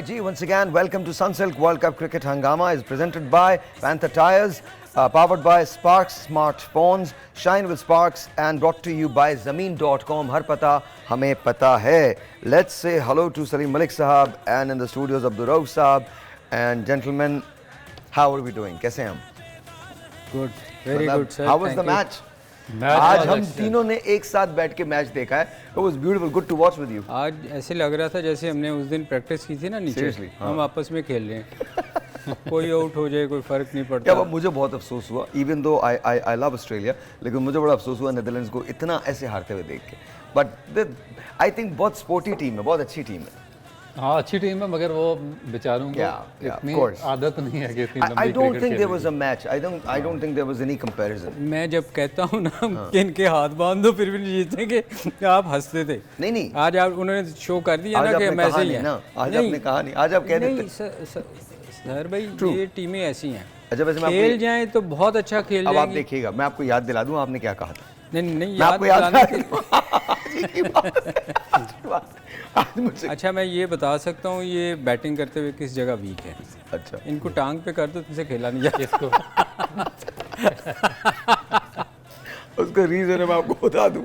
right, G, once again, welcome to Sunsilk World Cup Cricket Hangama is presented by Panther Tires, powered by Sparks Smartphones, Shine with Sparks, and brought to you by Zameen.com. Har pata, hame pata hai. Let's say hello to Salim Malik Sahab and in the studios Abdul Rauf Sahab. And gentlemen, how are we doing? Kaise hain hum? Good, very good, sir. How was the match? आज हम तीनों ने एक साथ बैठ के match देखा है. It was beautiful, good to watch with you. आज ऐसे लग रहा था जैसे हमने उस दिन प्रैक्टिस की थी ना नीचे. Seriously, हम आपस में खेल रहे हैं. कोई आउट हो जाए कोई फर्क नहीं पड़ता. क्या मुझे बहुत अफसोस हुआ, even though I love Australia, लेकिन मुझे बड़ा अफसोस हुआ नेदरलैंड्स को इतना ऐसे हारते हुए देख के. But I think बहुत स्पोर्टी टीम है, बहुत अच्छी टीम है. हाँ अच्छी टीम है मगर वो बेचारों को इतनी आदत नहीं है कि इतनी लंबी I don't think there was a match. I don't think there was any comparison. मैं जब कहता हूँ ना कि इनके हाथ बांध दो फिर भी नहीं जीतेंगे, आप हंसते थे. नहीं आज आप उन्होंने शो कर दिया ना कि हम ऐसे ही हैं. आज आपने कहा नहीं, आज आप कह देते. सर भाई ये टीमें ऐसी हैं. अच्छा वैसे खेल जाएं तो बहुत अच्छा खेल अब आप देखिएगा, मैं आपको याद दिला दूं आपने क्या कहा था. नहीं अच्छा मैं ये बता सकता हूँ ये बैटिंग करते हुए किस जगह वीक है. अच्छा इनको टांग पे कर दो तुमसे खेला नहीं जाए इसको. उसका रीज़न है मैं आपको बता दूं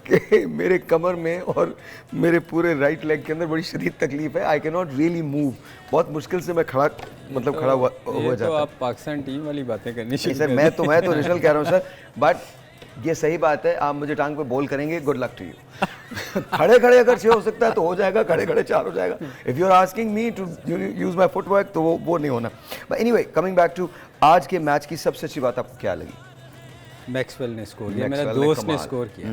कि मेरे कमर में और मेरे पूरे राइट लेग के अंदर बड़ी शदीद तकलीफ है. I can not really move. बहुत मुश्किल से मैं खड़ा खड़ा हुआ जाता. तो आप पाकिस्तान टीम वाली बातें करनी चाहिए. सर मैं तो रिजल्ट कह रहा हूँ सर, बट ये सही बात है. आप मुझे टांग पे बॉल करेंगे, गुड लक टू यू. खड़े खड़े अगर 6 हो सकता है तो हो जाएगा, खड़े खड़े 4 हो जाएगा. If you are asking me to use my footwork तो वो नहीं होना. But anyway coming back to आज के मैच की सबसे अच्छी बात आपको क्या लगी? मैक्सवेल ने स्कोर किया, मेरा दोस्त ने स्कोर किया.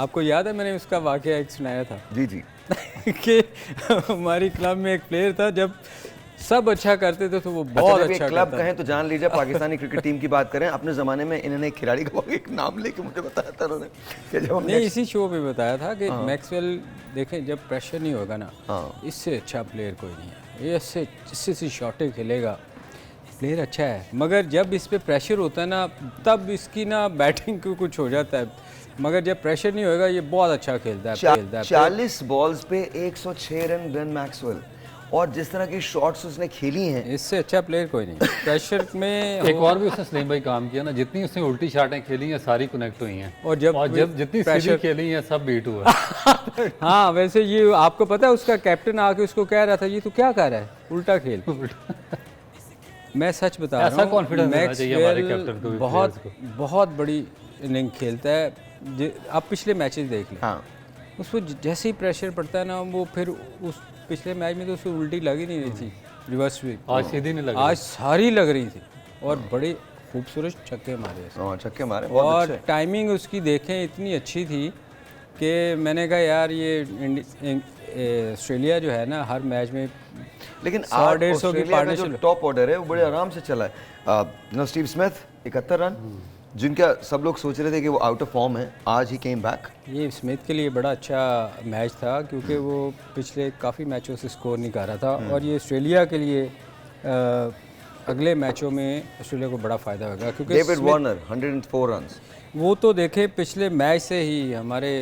आपको याद है मैंने उसका वाकया एक सुनाया था. जी कि हमारी क्लब में एक प्लेयर था, जब सब अच्छा करते थे तो वो बहुत अच्छा क्लब कहें तो जान लीजिए पाकिस्तानी क्रिकेट टीम की बात करें. अपने ज़माने में इन्होंने एक खिलाड़ी का एक नाम लेके मुझे बताया था उन्होंने कि जब नहीं इसी शो में बताया था कि मैक्सवेल देखें जब प्रेशर नहीं होगा ना इससे अच्छा प्लेयर कोई नहीं है. ये इससे शॉटें खेलेगा प्लेयर अच्छा है, मगर जब इस पर प्रेशर होता है ना तब इसकी ना बैटिंग को कुछ हो जाता है. मगर जब प्रेशर नहीं होगा ये बहुत अच्छा खेलता है. 40 बॉल्स पे 106 रन ग्लेन मैक्सवेल, और जिस तरह की शॉट्स उसने खेली हैं इससे अच्छा प्लेयर कोई नहीं. प्रेशर में एक और भी उसने सलीम भाई काम किया ना, जितनी उसने उल्टी शॉटें खेली हैं सारी कनेक्ट हुई हैं. और जब जितनी सीधी खेली हैं सब बीट हुआ. हाँ वैसे ये आपको पता है उसका कैप्टन आके उसको कह रहा था ये तू क्या कर रहा है, उल्टा खेल. मैं सच बता रहा हूँ मैक्सवेल बहुत बड़ी इनिंग खेलता है. आप पिछले मैचेस देख लें. हाँ उसको जैसे ही प्रेशर पड़ता है ना वो फिर उस पिछले मैच में तो उसको उल्टी लग ही नहीं रही थी, रिवर्स भी आज सीधी नहीं लग आज सारी लग रही थी. और बड़े खूबसूरत छक्के मारे. छक्के मारे और टाइमिंग उसकी देखें इतनी अच्छी थी कि मैंने कहा यार ये ऑस्ट्रेलिया जो है ना हर मैच में लेकिन 100-150 की पार्टनरशिप टॉप ऑर्डर है वो बड़े आराम से चला है. स्टीव स्मिथ 71 रन, जिनका सब लोग सोच रहे थे कि वो आउट ऑफ फॉर्म है, आज ही केम बैक. ये स्मिथ के लिए बड़ा अच्छा मैच था क्योंकि वो पिछले काफ़ी मैचों से स्कोर नहीं कर रहा था. और ये ऑस्ट्रेलिया के लिए अगले मैचों में ऑस्ट्रेलिया को बड़ा फ़ायदा होगा क्योंकि डेविड वार्नर 104 रन्स वो तो देखे पिछले मैच से ही हमारे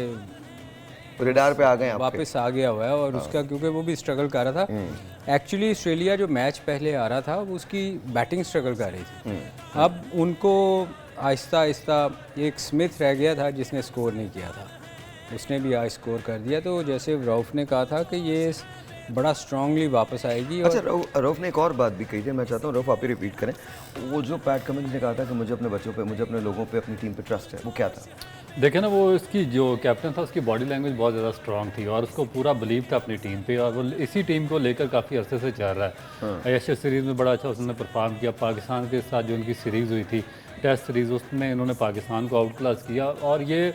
रेडार पे आ गए, वापस आ गया हुआ है. और उसका क्योंकि वो भी स्ट्रगल कर रहा था. एक्चुअली ऑस्ट्रेलिया जो मैच पहले आ रहा था वो उसकी बैटिंग स्ट्रगल कर रही थी. अब उनको आहिस्ता आहिस्ता एक स्मिथ रह गया था जिसने स्कोर नहीं किया था, उसने भी आज स्कोर कर दिया. तो जैसे रऊफ ने कहा था कि ये बड़ा स्ट्रांगली वापस आएगी. अच्छा रऊफ ने एक और बात भी कही थी, मैं चाहता हूँ रऊफ आप ही रिपीट करें. वो जो पैट कमिंस ने कहा था कि मुझे अपने बच्चों पे, मुझे अपने लोगों पे, अपनी टीम पे ट्रस्ट है, वो क्या था? देखे ना वो इसकी जो कैप्टन था उसकी बॉडी लैंग्वेज बहुत ज़्यादा स्ट्रांग थी और उसको पूरा बिलीव था अपनी टीम पे और वो इसी टीम को लेकर काफ़ी अरसे से चल रहा है. एशिया सीरीज़ में बड़ा अच्छा उसने परफॉर्म किया. पाकिस्तान के साथ जो उनकी सीरीज़ हुई थी टेस्ट सीरीज़ उसमें इन्होंने पाकिस्तान को आउट क्लास किया और ये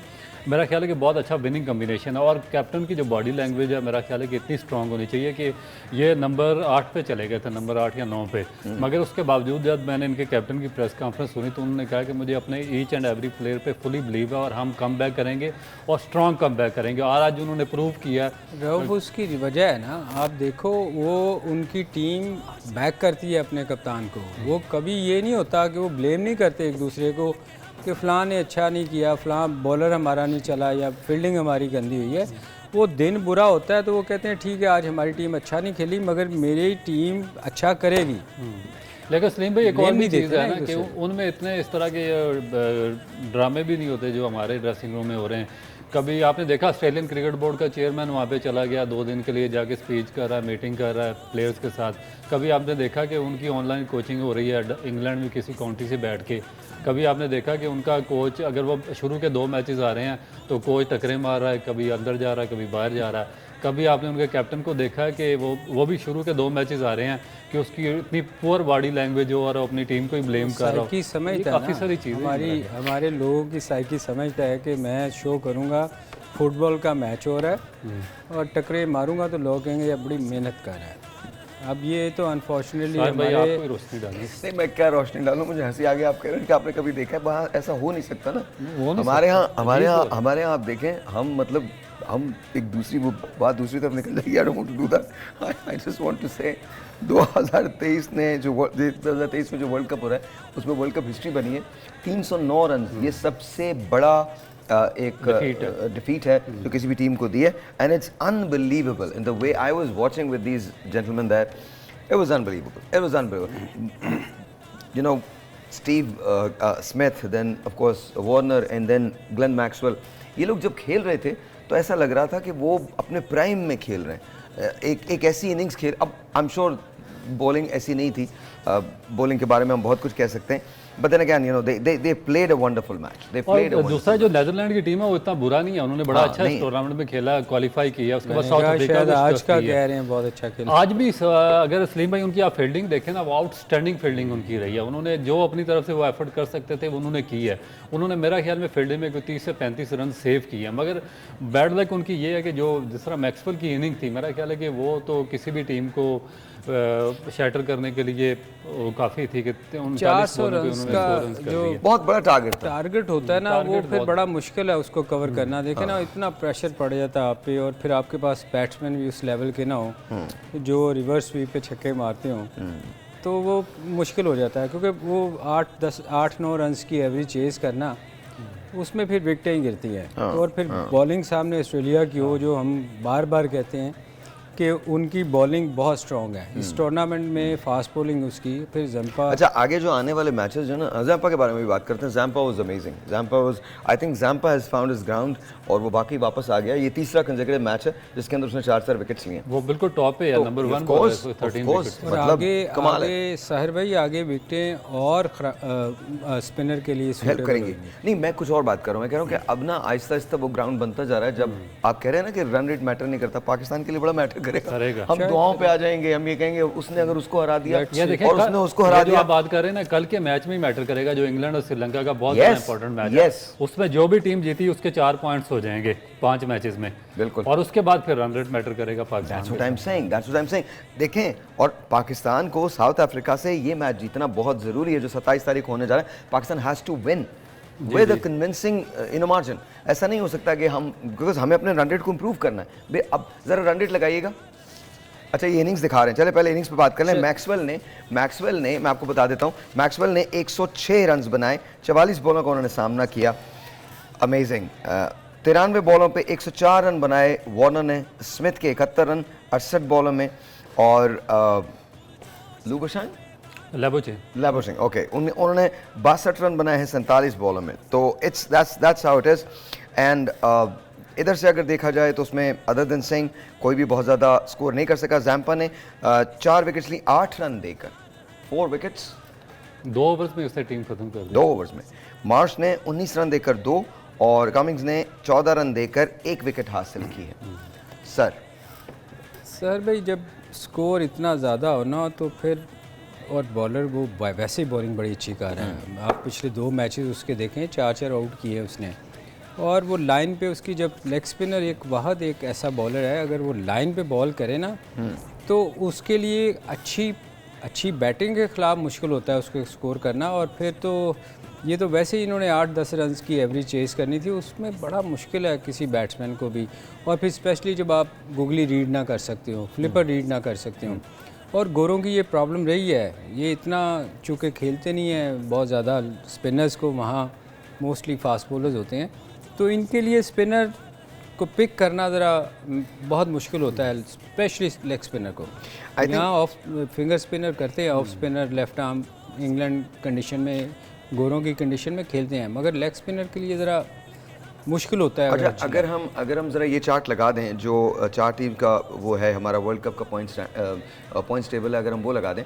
मेरा ख्याल है कि बहुत अच्छा विनिंग कम्बिनेशन है. और कैप्टन की जो बॉडी लैंग्वेज है मेरा ख्याल है कि इतनी स्ट्रांग होनी चाहिए कि ये नंबर 8 पे चले गए थे, नंबर 8 या 9 पे. मगर उसके बावजूद जब मैंने इनके कैप्टन की प्रेस कॉन्फ्रेंस सुनी तो उन्होंने कहा कि मुझे अपने ईच एंड एवरी प्लेयर पे फुली बिलीव है और हम कम बैक करेंगे और स्ट्रॉन्ग कम बैक करेंगे. और आज उन्होंने प्रूव किया. रऊफ उसकी वजह है ना, आप देखो वो उनकी टीम बैक करती है अपने कप्तान को. वो कभी ये नहीं होता कि वो ब्लेम नहीं करते एक दूसरे को कि फ़लाँ ने अच्छा नहीं किया, फ़लाँ बॉलर हमारा नहीं चला या फील्डिंग हमारी गंदी हुई है. वो दिन बुरा होता है तो वो कहते हैं ठीक है आज हमारी टीम अच्छा नहीं खेली मगर मेरी टीम अच्छा करेगी। लेकिन सलीम भाई एक और नहीं भी चीज़ देते है ना ना एक कि दूसरे उनमें इतने इस तरह के ड्रामे भी नहीं होते जो हमारे ड्रेसिंग रूम में हो रहे हैं। कभी आपने देखा ऑस्ट्रेलियन क्रिकेट बोर्ड का चेयरमैन वहाँ पे चला गया 2 दिन के लिए, जाके स्पीच कर रहा है, मीटिंग कर रहा है प्लेयर्स के साथ। कभी आपने देखा कि उनकी ऑनलाइन कोचिंग हो रही है इंग्लैंड में किसी काउंटी से बैठ के। कभी आपने देखा कि उनका कोच, अगर वो शुरू के 2 मैचेस आ रहे हैं तो कोच टकरे मार रहा है, कभी अंदर जा रहा है, कभी बाहर जा रहा है। कभी आपने उनके कैप्टन को देखा कि वो भी शुरू के 2 मैचेस आ रहे हैं कि उसकी इतनी पुअर बॉडी लैंग्वेज हो और अपनी टीम को ही ब्लेम कर रहा हो। साइकी समझता है काफ़ी ना, सारी चीज़ें हमारे लोगों की साइकी समझता है कि मैं शो करूँगा, फुटबॉल का मैच हो रहा है और टकरे मारूंगा तो लोग कहेंगे ये बड़ी मेहनत कर रहा है। अब ये तो अनफॉर्चुनेटली हमारे रोशनी डालनी। नहीं, मैं क्या रोशनी डालूं, मुझे हंसी आ गई। आप कह रहे हैं कि आपने कभी देखा है, वहाँ ऐसा हो नहीं सकता ना। हमारे यहाँ आप देखें, हम मतलब हम एक दूसरी वो बात दूसरी तरफ निकल जाएगी। I don't want to do that. I just want to say 2023 में जो 2023 में जो वर्ल्ड कप हो रहा है उसमें वर्ल्ड कप हिस्ट्री बनी है 309 रन। ये सबसे बड़ा एक डिफीट है जो किसी भी टीम को दी है। And it's unbelievable in the way I was watching with these gentleman that it was unbelievable. You know, Steve Smith, then of course Warner and then Glenn Maxwell, ये लोग जब खेल रहे थे तो ऐसा लग रहा था कि वो अपने प्राइम में खेल रहे हैं। एक ऐसी इनिंग्स खेल, अब आई एम श्योर बॉलिंग ऐसी नहीं थी, बॉलिंग के बारे में हम बहुत कुछ कह सकते हैं, but then again, you know, they played a wonderful match. They played a और wonderful दूसरा जो नेदरलैंड की टीम है वो इतना बुरा नहीं है, उन्होंने बड़ा अच्छा इस टूर्नामेंट में खेला, क्वालिफाई किया। उसके बाद साउथ अफ्रीका शायद को आज शिकस्त का दी है। कह रहे हैं बहुत अच्छा खेला। आज भी अगर सलीम भाई उनकी आप फील्डिंग देखें ना, वो आउटस्टैंडिंग फील्डिंग उनकी रही है। उन्होंने जो अपनी तरफ से वो एफर्ट कर सकते थे वो उन्होंने की है। उन्होंने मेरा ख्याल में फील्डिंग में कोई 30 से 35 रन सेव किए हैं। मगर बैड लक उनकी ये है कि जो जिस तरह मैक्सवेल की इनिंग थी, मेरा ख्याल है कि वो तो किसी भी टीम को शैटर करने के लिए काफ़ी थी कि 400 रन का जो बहुत बड़ा टारगेट होता है ना, वो फिर बड़ा मुश्किल है उसको कवर करना। देखे ना, इतना प्रेशर पड़ जाता है आप पे, और फिर आपके पास बैट्समैन भी उस लेवल के ना हो जो रिवर्स स्वीप पे छक्के मारते हो, तो वो मुश्किल हो जाता है। क्योंकि वो 8-9 रन की एवरेज चेज़ करना, उसमें फिर विकेटें ही गिरती हैं। और फिर बॉलिंग सामने ऑस्ट्रेलिया की हो, जो हम बार बार कहते हैं कि उनकी बॉलिंग बहुत स्ट्रॉन्ग है इस टूर्नामेंट में, फास्ट बॉलिंग उसकी। फिर जंपा, अच्छा आगे जो आने वाले मैचेस जो ना, जंपा के बारे में भी बात करते हैं। Zampa was amazing, Zampa was, I think Zampa has found his ground और वो बाकी वापस आ गया। ये तीसरा कंसेक्यूटिव मैच है जिसके अंदर उसने 4 विकेट्स लिए। वो बिल्कुल टॉप पे है, नंबर 1 पर 13 विकेट्स। और आगे सहर भाई आगे विकेटें और स्पिनर के लिए हेल्प करेंगी। नहीं, मैं कुछ और बात कर रहा हूँ। मैं कह रहा हूँ कि अब ना आहिस्ता आहिस्ता वो ग्राउंड बनता जा रहा है। जब आप कह रहे हैं ना कि रन रेट मैटर नहीं करता, पाकिस्तान के लिए बड़ा मैटर करेगा। हम दुआओं पे आ जाएंगे, हम ये कहेंगे उसने अगर उसको हरा दिया और उसने उसको हरा दिया। आप बात कर रहे हैं ना, कल के मैच में ही मैटर करेगा, जो इंग्लैंड और श्रीलंका का बहुत बड़ा इंपॉर्टेंट मैच है। उसमें जो भी टीम जीती उसके 4 पॉइंट्स हो जाएंगे 5 मैचेस में। बिल्कुल। और उसके बाद फिर रन रेट मैटर करेगा Pakistan. That's what I'm saying. देखें, और पाकिस्तान को साउथ अफ्रीका से ये मैच जीतना बहुत जरूरी है जो 27 तारीख होने जा रहा है। Pakistan has to win with a convincing margin. ऐसा नहीं हो सकता कि हम, बिकॉज हमें अपने रन रेट को इंप्रूव करना है। अब जरा रन रेट लगाइएगा। अच्छा, ये इनिंग्स दिखा रहे हैं, चले पहले इनिंग्स पे बात कर लें। मैक्सवेल ने मैं आपको बता देता हूँ, मैक्सवेल ने 106 रन बनाए, 44 बॉलों का उन्होंने सामना किया। अमेजिंग। 93 बॉलों पे 104 रन बनाए वार्नर ने, स्मिथ के 71 रन 68 बॉलों में, और लैबोशेन ओके, उन्होंने 62 रन बनाए हैं 47 बॉलों में। तो it's that's how it is. And इधर से अगर देखा जाए तो उसमें अदर देन सिंह कोई भी बहुत ज़्यादा स्कोर नहीं कर सका। जैम्पा ने 4 विकेट्स ली 8 रन देकर, 4 विकेट्स 2 ओवर्स में उसने टीम खत्म कर दी। 2 ओवर्स में मार्श ने 19 रन देकर 2 और कमिंग्स ने 14 रन देकर 1 विकेट हासिल की है। सर भाई जब स्कोर इतना ज़्यादा हो ना तो फिर, और बॉलर वो वैसे ही बॉलिंग बड़ी अच्छी कर रहा है। आप पिछले 2 मैचेस उसके देखें, 4 आउट किए उसने। और वो लाइन पे उसकी, जब लेग स्पिनर एक वाहद एक ऐसा बॉलर है, अगर वो लाइन पे बॉल करे ना तो उसके लिए अच्छी बैटिंग के ख़िलाफ़ मुश्किल होता है उसको स्कोर करना। और फिर तो ये तो वैसे ही इन्होंने 8-10 रन की एवरेज चेज़ करनी थी, उसमें बड़ा मुश्किल है किसी बैट्समैन को भी। और फिर स्पेशली जब आप गूगली रीड ना कर सकते हो, फ्लिपर रीड ना कर सकते हो। और गोरों की ये प्रॉब्लम रही है, ये इतना चूँकि खेलते नहीं हैं बहुत ज़्यादा, स्पिनर्स को वहाँ मोस्टली फास्ट बॉलर्स होते हैं, तो इनके लिए स्पिनर को पिक करना ज़रा बहुत मुश्किल होता है, स्पेशली लेग स्पिनर को। यहाँ ऑफ फिंगर स्पिनर करते हैं, off spinner left arm England condition में, गोरों की कंडीशन में खेलते हैं, मगर लेग स्पिनर के लिए ज़रा मुश्किल होता है। अच्छा, अगर हम ज़रा ये चार्ट लगा दें जो चार टीम का वो है हमारा वर्ल्ड कप का पॉइंट्स टेबल है, अगर हम वो लगा दें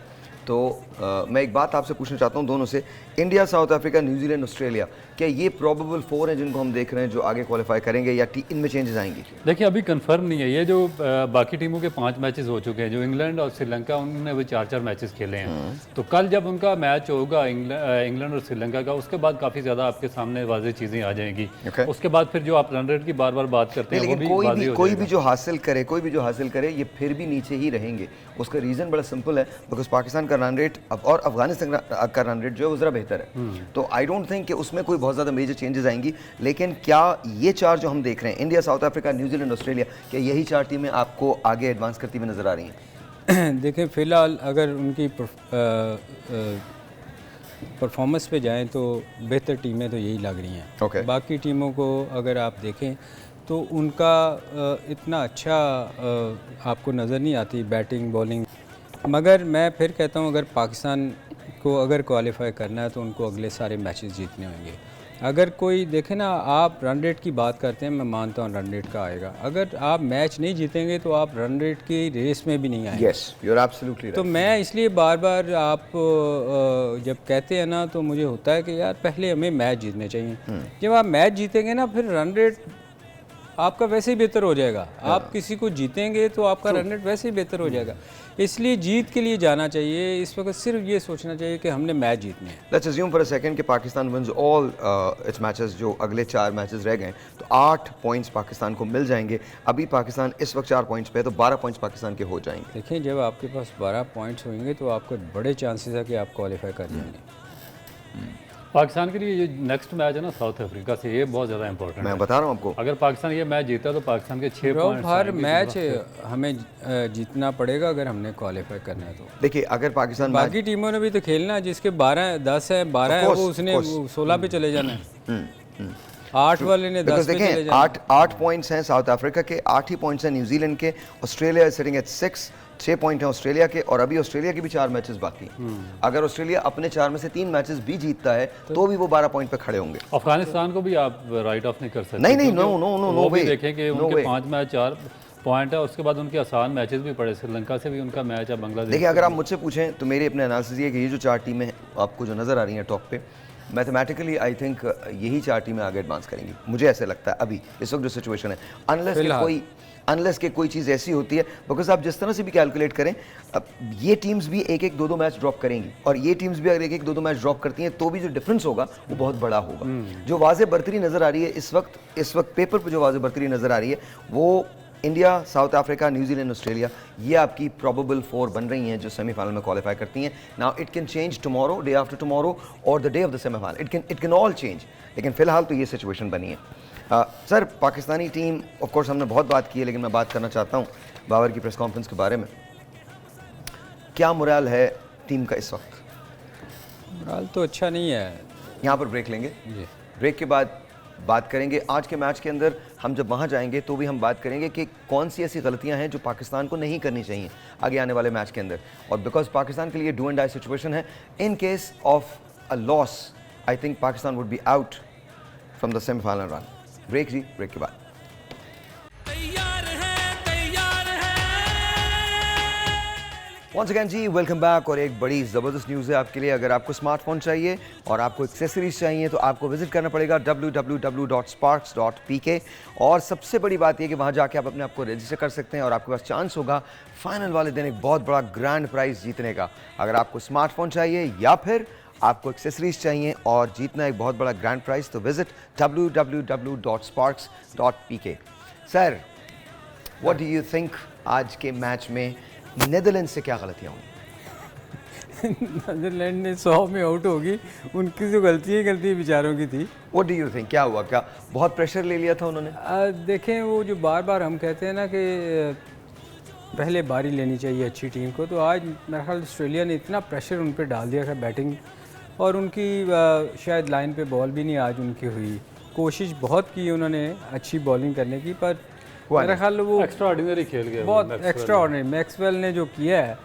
तो मैं एक बात आपसे पूछना चाहता हूँ दोनों से, India, south Africa, New Zealand, Australia, क्या ये प्रोबेबल 4 हैं जिनको हम देख रहे हैं जो आगे क्वालिफाई करेंगे, या इनमें चेंजेस आएंगे? देखिए अभी कंफर्म नहीं है ये जो बाकी टीमों के 5 मैचेस हो चुके हैं, जो इंग्लैंड और श्रीलंका उन्होंने अभी 4-4 मैचेस खेले हैं। तो कल जब उनका मैच होगा इंग्लैंड और श्रीलंका का, उसके बाद काफ़ी ज़्यादा आपके सामने वाज़ेह चीज़ें आ जाएंगी। उसके बाद फिर जो आप रन रेट की बार बार बात करते हैं, लेकिन कोई भी जो हासिल करे ये फिर भी नीचे ही रहेंगे। उसका रीज़न बड़ा सिंपल है, बिकॉज पाकिस्तान का रन रेट और अफगानिस्तान का रन रेट जो है वो ज़रा बेहतर है। तो आई डोंट थिंक कि उसमें कोई बहुत ज़्यादा मेजर चेंजेस आएंगी। लेकिन क्या ये चार जो हम देख रहे हैं, India, south Africa, New Zealand, Australia, क्या यही चार टीमें आपको आगे एडवांस करती हुई नज़र आ रही हैं? देखें फ़िलहाल अगर उनकी परफॉर्मेंस पे जाएं तो बेहतर टीमें तो यही लग रही हैं। बाकी टीमों को अगर आप देखें तो उनका इतना अच्छा आपको नज़र नहीं आती बैटिंग बॉलिंग। मगर मैं फिर कहता हूँ अगर पाकिस्तान को अगर क्वालिफाई करना है तो उनको अगले सारे मैचेस जीतने होंगे। अगर कोई देखे ना, आप रन रेट की बात करते हैं, मैं मानता हूँ रन रेट का आएगा। अगर आप मैच नहीं जीतेंगे तो आप रन रेट की रेस में भी नहीं आएंगे। Yes, you are absolutely right. तो मैं इसलिए बार बार आप जब कहते हैं ना तो मुझे होता है कि यार पहले हमें मैच जीतने चाहिए। जब आप मैच जीतेंगे ना फिर रन रेट आपका वैसे ही बेहतर हो जाएगा। आप किसी को जीतेंगे तो आपका रन रेट वैसे ही बेहतर हो जाएगा। इसलिए जीत के लिए जाना चाहिए। इस वक्त सिर्फ ये सोचना चाहिए कि हमने मैच जीतने हैं। Let's assume for a second कि Pakistan wins all its matches, जो अगले 4 मैचेस रह गए तो 8 पॉइंट्स पाकिस्तान को मिल जाएंगे। अभी पाकिस्तान इस वक्त 4 पॉइंट्स पे है, तो 12 पॉइंट्स पाकिस्तान के हो जाएंगे। देखिए जब आपके पास 12 पॉइंट्स होंगे तो आपको बड़े चांसेस है कि आप क्वालिफाई कर जाएंगे। पाकिस्तान के लिए ये नेक्स्ट मैच है ना साउथ अफ्रीका से, ये बहुत ज़्यादा इंपॉर्टेंट है। मैं बता रहा हूँ आपको, अगर पाकिस्तान ये मैच जीता तो पाकिस्तान के 6 पॉइंट्स हर मैच हमें जीतना पड़ेगा अगर हमने क्वालिफाई करना है तो। देखिए अगर पाकिस्तान, बाकी टीमों ने भी तो खेलना है, जिसके 10 है 12 है वो उसने 16 पे चले जाना है। 8 वाले ने 10 पे चले जाना है। 8 पॉइंट्स हैं साउथ अफ्रीका के, 8 ही पॉइंट्स हैं न्यूजीलैंड के। Australia is sitting at 6 point हैं ऑस्ट्रेलिया के, और अभी ऑस्ट्रेलिया के भी 4 मैचेस बाकी हैं। अगर ऑस्ट्रेलिया अपने 4 में से 3 मैचेस भी जीतता है तो भी वो 12 पॉइंट पे खड़े होंगे। अफगानिस्तान को भी आप राइट ऑफ नहीं कर सकते। नहीं, नो वे। देखें कि उनके 5 मैच 4 पॉइंट है, उसके बाद उनके आसान मैचेस भी पड़े। श्रीलंका से भी उनका मैच है, बांग्लादेश। देखिए अगर आप मुझसे पूछें तो मेरी अपने एनालिसिस ये कि ये जो 4 टीमें आपको जो नज़र आ रही हैं टॉप पे, मैथमेटिकली आई थिंक यही 4 टीमें आगे एडवांस करेंगी। मुझे ऐसे लगता है अभी इस वक्त जो सिचुएशन है, अनलेस के कोई चीज़ ऐसी होती है, बिकॉज आप जिस तरह से भी कैलकुलेट करें, अब ये टीम्स भी 1-1, 2-2 मैच ड्रॉप करेंगी, और ये टीम्स भी अगर 1-1, 2-2 मैच ड्रॉप करती हैं तो भी जो डिफरेंस होगा वो बहुत बड़ा होगा। जो वाज़े बरतरी नज़र आ रही है इस वक्त पेपर पर जो वाज़े बरतरी नज़र आ रही है वो India, south Africa, New Zealand, Australia, ये आपकी प्रोबेबल 4 बन रही हैं जो सेमीफाइनल में क्वालिफाई करती हैं। Now it can change tomorrow, day after tomorrow, और the day of the semifinal. It can all change, लेकिन फिलहाल तो ये सिचुएशन बनी है। Sir, Pakistani team of course हमने बहुत बात की है, लेकिन मैं बात करना चाहता हूँ बाबर की प्रेस कॉन्फ्रेंस के बारे में। क्या मोराल है टीम का इस वक्त? मोराल तो अच्छा नहीं है। यहाँ पर ब्रेक लेंगे, जी। ब्रेक के बाद बात करेंगे आज के मैच के अंदर। हम जब वहाँ जाएंगे तो भी हम बात करेंगे कि कौन सी ऐसी गलतियाँ हैं जो पाकिस्तान को नहीं करनी चाहिए आगे आने वाले मैच के अंदर। और बिकॉज पाकिस्तान के लिए डू एंड डाई सिचुएशन है, in case of a loss I think Pakistan would be out from the semifinal run. Break जी, ब्रेक के बाद। वंस अगेन जी, वेलकम बैक। और एक बड़ी ज़बरदस्त न्यूज़ है आपके लिए। अगर आपको स्मार्टफोन चाहिए और आपको एक्सेसरीज चाहिए तो आपको विजिट करना पड़ेगा www.sparks.pk। और सबसे बड़ी बात यह कि वहाँ जाके आप अपने आप को रजिस्टर कर सकते हैं और आपके पास चांस होगा फाइनल वाले दिन एक बहुत बड़ा ग्रैंड प्राइज़ जीतने का। अगर आपको स्मार्टफोन चाहिए या फिर आपको एक्सेसरीज चाहिए और जीतना एक बहुत बड़ा ग्रैंड प्राइज़, तो visit www.sparks.pk। Sir, what do you think आज के मैच में नीदरलैंड से क्या गलतियाँ हुई? नीदरलैंड ने 100 में आउट होगी, उनकी जो गलती बेचारों की थी। व्हाट डू यू थिंक, क्या हुआ? क्या बहुत प्रेशर ले लिया था उन्होंने? देखें वो जो बार बार हम कहते हैं ना कि पहले बारी लेनी चाहिए अच्छी टीम को, तो आज मेरे ख्याल ऑस्ट्रेलिया ने इतना प्रेशर उन पर डाल दिया था बैटिंग, और उनकी शायद लाइन पे बॉल भी नहीं आज उनकी हुई, कोशिश बहुत की उन्होंने अच्छी बॉलिंग करने की, पर हुआ मेरा ख्याल वो एक्स्ट्रा ऑर्डिनरी खेल गया वो बहुत मैक्सवेल। एक्स्ट्रा ऑर्डिनरी मैक्सवेल ने जो किया है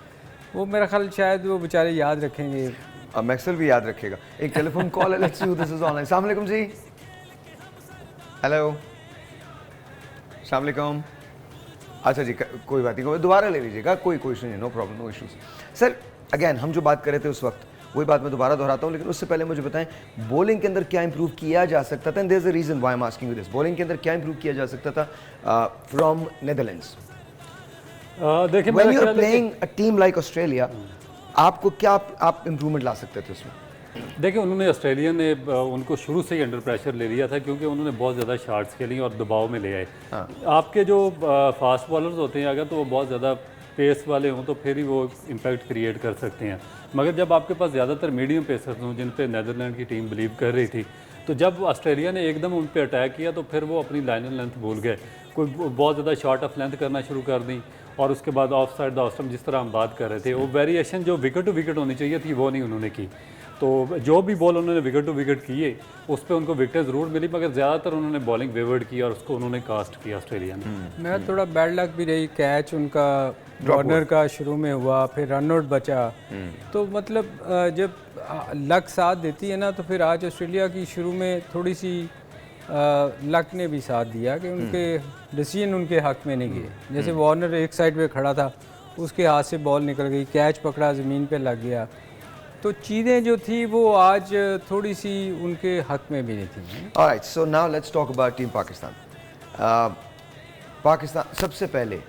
वो मेरा ख्याल शायद वो बेचारे याद रखेंगे। मैक्सवेल भी याद रखेगा। एक टेलीफोन कॉल है, let's see who this is online. अस्सलाम वालेकुम जी। हेलो, अस्सलाम वालेकुम। अच्छा जी, कोई बात नहीं, दोबारा ले लीजिएगा, कोई इशू नहीं, no problem, no issues. Sir again हम जो बात कर रहे थे उस वक्त, वही बात मैं दोबारा दोहराता हूँ, लेकिन उससे पहले मुझे बताएं बॉलिंग के अंदर क्या इंप्रूव किया जा सकता था। And there is a reason why I am asking you this. Bowling के अंदर क्या इंप्रूव किया जा सकता था फ्रॉम नेदरलैंड्स? देखिए व्हेन मेरा यू आर ख्याल है playing a team like Australia, आपको क्या आप इंप्रूवमेंट ला सकते थे उसमें? देखिए उन्होंने ऑस्ट्रेलिया ने उनको शुरू से ही अंडर प्रेशर ले लिया था, क्योंकि उन्होंने बहुत ज़्यादा शॉट्स खेली और दबाव में ले आए। आपके जो फास्ट बॉलर्स होते हैं अगर तो वो बहुत ज़्यादा पेस वाले हों तो फिर ही वो इम्पैक्ट क्रिएट कर सकते हैं, मगर जब आपके पास ज़्यादातर मीडियम पेसर्स हों जिन पे नेदरलैंड की टीम बिलीव कर रही थी, तो जब ऑस्ट्रेलिया ने एकदम उन पे अटैक किया तो फिर वो अपनी लाइन एंड लेंथ भूल गए, कोई बहुत ज़्यादा शॉर्ट ऑफ लेंथ करना शुरू कर दी, और उसके बाद ऑफ साइड द ऑस्टम जिस तरह हम बात कर रहे थे, वो वेरिएशन जो विकेट टू विकेट होनी चाहिए थी वो नहीं उन्होंने की। तो जो भी बॉल उन्होंने विकेट टू विकेट किए उस पर उनको विकेटें ज़रूर मिली, मगर ज़्यादातर उन्होंने बॉलिंग वेवर्ड की और उसको उन्होंने कास्ट किया ऑस्ट्रेलिया ने। मेरा थोड़ा बैड लक भी रही, कैच उनका वार्नर का शुरू में हुआ, फिर रन आउट बचा, तो मतलब जब लक साथ देती है ना, तो फिर आज ऑस्ट्रेलिया की शुरू में थोड़ी सी लक ने भी साथ दिया कि उनके डिसीजन उनके हक में नहीं गए। जैसे वार्नर एक साइड पे खड़ा था, उसके हाथ से बॉल निकल गई, कैच पकड़ा, ज़मीन पे लग गया, तो चीज़ें जो थी वो आज थोड़ी सी उनके हक में भी नहीं थी। Alright, so now let's talk about team Pakistan. Pakistan, सबसे पहले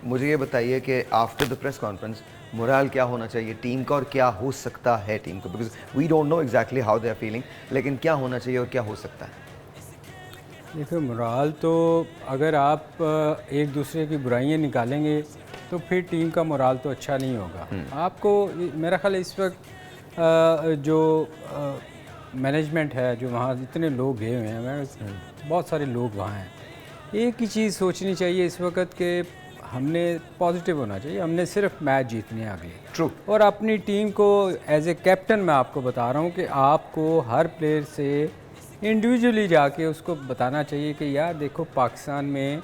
मुझे ये बताइए कि after the press conference moral क्या होना चाहिए टीम का और क्या हो सकता है टीम को, because we don't know exactly how they are feeling, लेकिन क्या होना चाहिए और क्या हो सकता है? देखिए मोरल तो अगर आप एक दूसरे की बुराइयां निकालेंगे तो फिर टीम का मोरल तो अच्छा नहीं होगा। आपको मेरा ख्याल इस वक्त जो मैनेजमेंट है, जो वहाँ जितने लोग गए हुए हैं, बहुत सारे लोग वहाँ हैं, एक ही चीज़ सोचनी चाहिए इस वक्त कि हमने पॉजिटिव होना चाहिए, हमने सिर्फ मैच जीतने आ गए। ट्रू। और अपनी टीम को एज ए कैप्टन मैं आपको बता रहा हूँ कि आपको हर प्लेयर से इंडिविजुअली जाके उसको बताना चाहिए कि यार देखो पाकिस्तान में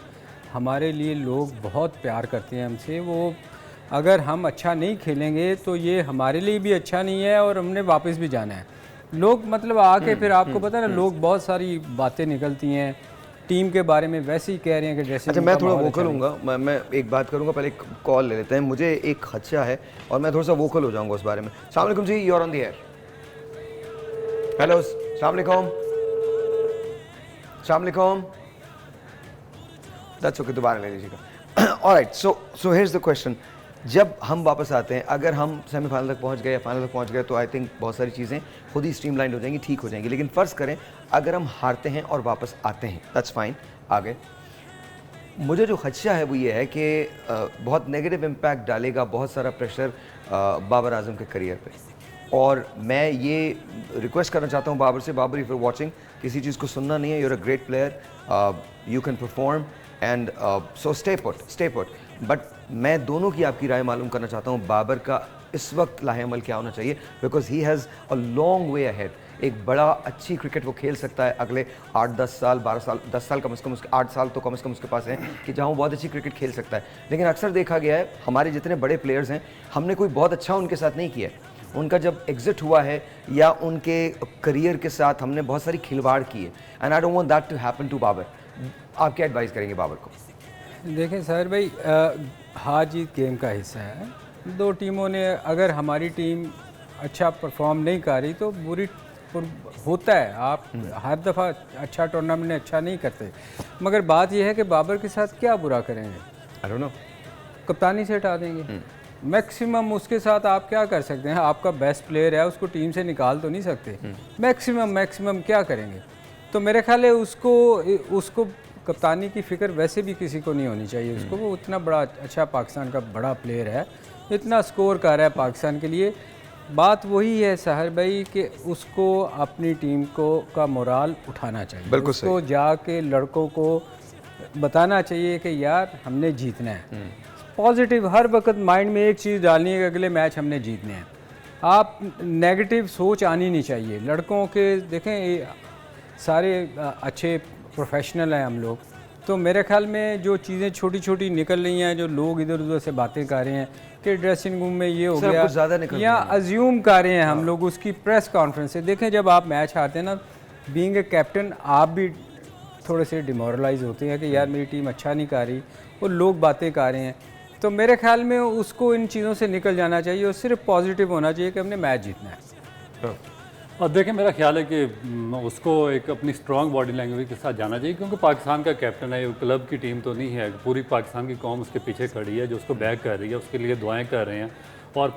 हमारे लिए लोग बहुत प्यार करते हैं हमसे, वो अगर हम अच्छा नहीं खेलेंगे तो ये हमारे लिए भी अच्छा नहीं है और हमने वापस भी जाना है। लोग मतलब आके फिर आपको पता है ना, लोग बहुत सारी बातें निकलती हैं टीम के बारे में, वैसे ही कह रहे हैं कि जैसे। अच्छा, मैं थोड़ा वोकल हूँगा, मैं एक बात करूँगा, पहले एक कॉल ले लेते हैं, मुझे एक खदशा है और मैं थोड़ा सा वोकल हो जाऊँगा उस बारे में। अस्सलाम वालेकुम जी, you are on the air. Hello, अस्सलाम वालेकुम। अस्सलाम वालेकुम। दैट्स ओके, दोबारा ले लीजिएगा। Alright, so here's the question, जब हम वापस आते हैं, अगर हम सेमीफाइनल तक पहुंच गए या फाइनल तक पहुंच गए तो आई थिंक बहुत सारी चीज़ें खुद ही स्ट्रीमलाइन हो जाएंगी, ठीक हो जाएंगी। लेकिन फ़र्ज़ करें अगर हम हारते हैं और वापस आते हैं, दैट्स फाइन, आगे मुझे जो खदशा है वो ये है कि बहुत नेगेटिव इम्पैक्ट डालेगा, बहुत सारा प्रेशर बाबर आजम के करियर पे। और मैं ये रिक्वेस्ट करना चाहता हूँ बाबर से, Babar if you are watching, किसी चीज़ को सुनना नहीं है, you are a great player, you can perform and so stay put. But मैं दोनों की आपकी राय मालूम करना चाहता हूँ, बाबर का इस वक्त लाहेअमल क्या होना चाहिए, because he has a long way ahead. एक बड़ा अच्छी क्रिकेट वो खेल सकता है अगले 8-10 साल, 12 साल, 10 साल कम से कम, उसके 8 साल तो कम से कम उसके पास है कि जहाँ वो बहुत अच्छी क्रिकेट खेल सकता है। लेकिन अक्सर देखा गया है हमारे जितने बड़े प्लेयर्स हैं, हमने कोई बहुत अच्छा उनके साथ नहीं किया है। उनका जब एग्जिट हुआ है या उनके करियर के साथ हमने बहुत सारी खिलवाड़ की है, and I don't want that to happen to Babar. आप क्या एडवाइस करेंगे बाबर को? देखें साहिर भाई, हार जीत गेम का हिस्सा है। दो टीमों ने, अगर हमारी टीम अच्छा परफॉर्म नहीं कर रही तो बुरी होता है, आप हर दफ़ा अच्छा टूर्नामेंट अच्छा नहीं करते, मगर बात यह है कि बाबर के साथ क्या बुरा करेंगे? आई डोंट नो, कप्तानी से हटा देंगे मैक्सिमम। उसके साथ आप क्या कर सकते हैं? आपका बेस्ट प्लेयर है, उसको टीम से निकाल तो नहीं सकते। मैक्सिमम क्या करेंगे? तो मेरे ख्याल है उसको कप्तानी की फ़िक्र वैसे भी किसी को नहीं होनी चाहिए उसको। वो इतना बड़ा अच्छा पाकिस्तान का बड़ा प्लेयर है, इतना स्कोर कर रहा है पाकिस्तान के लिए। बात वही है साहिर भाई कि उसको अपनी टीम का मोराल उठाना चाहिए, बिल्कुल उसको जाके लड़कों को बताना चाहिए कि यार हमने जीतना है। पॉजिटिव हर वक्त माइंड में एक चीज़ डालनी है कि अगले मैच हमने जीतने हैं। आप नेगेटिव सोच आनी नहीं चाहिए लड़कों के। देखें सारे अच्छे प्रोफेशनल हैं हम लोग, तो मेरे ख्याल में जो चीज़ें छोटी छोटी निकल रही हैं, जो लोग इधर उधर से बातें कर रहे हैं कि ड्रेसिंग रूम में ये हो सर, गया कुछ ज़्यादा निकल या रही है। अज्यूम कर रहे हैं हम लोग उसकी प्रेस कॉन्फ्रेंस से। देखें जब आप मैच हारते हैं ना, बीइंग ए कैप्टन आप भी थोड़े से डिमोरलाइज होते हैं कि यार मेरी टीम अच्छा नहीं कर रही, वो लोग बातें कर रहे हैं। तो मेरे ख्याल में उसको इन चीज़ों से निकल जाना चाहिए और सिर्फ पॉजिटिव होना चाहिए कि हमने मैच जीतना है। और देखिए मेरा ख्याल है कि उसको एक अपनी स्ट्रांग बॉडी लैंग्वेज के साथ जाना चाहिए, क्योंकि पाकिस्तान का कैप्टन है, क्लब की टीम तो नहीं है, पूरी पाकिस्तान की कौम उसके पीछे खड़ी है, जो उसको बैक कर रही है, उसके लिए दुआएं कर रहे हैं और